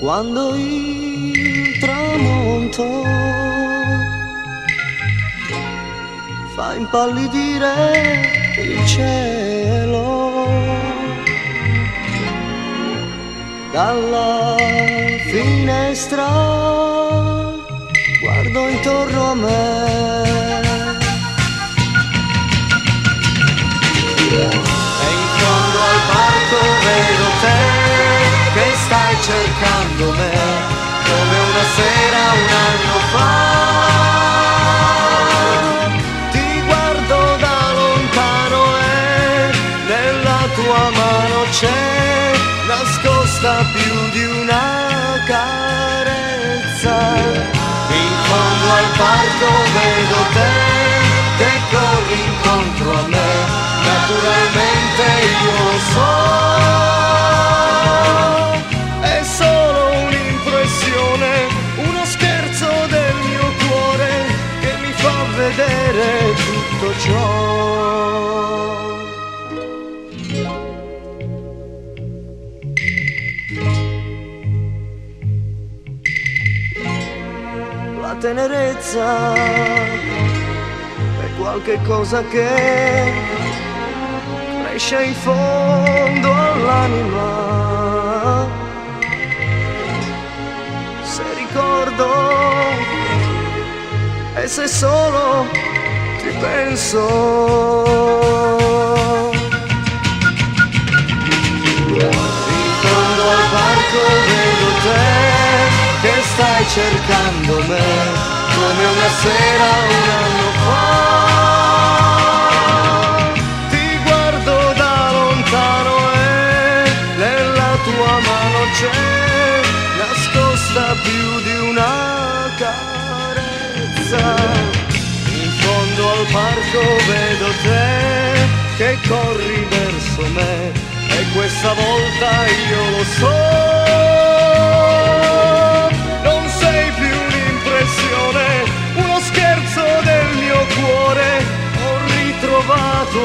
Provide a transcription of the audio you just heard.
Quando il tramonto fa impallidire il cielo, dalla finestra guardo intorno a me e in fondo al parco vedo te che stai cercando me come una sera un anno fa. Ti guardo da lontano e nella tua mano c'è nascosta più di una carezza. In fondo al parco vedo te che corri incontro a me, naturalmente io lo so. È solo un'impressione, uno scherzo del mio cuore che mi fa vedere tutto ciò. La tenerezza è qualche cosa che cresce in fondo all'anima. Se ricordo e se solo ti penso, in fondo al parco vedo te che stai cercando me come una sera un anno fa. Ti guardo da lontano e nella tua mano c'è nascosta più di una carezza. In fondo al parco vedo te che corri verso me e questa volta io lo so. Non sei più un'impressione, uno scherzo del mio cuore, ho ritrovato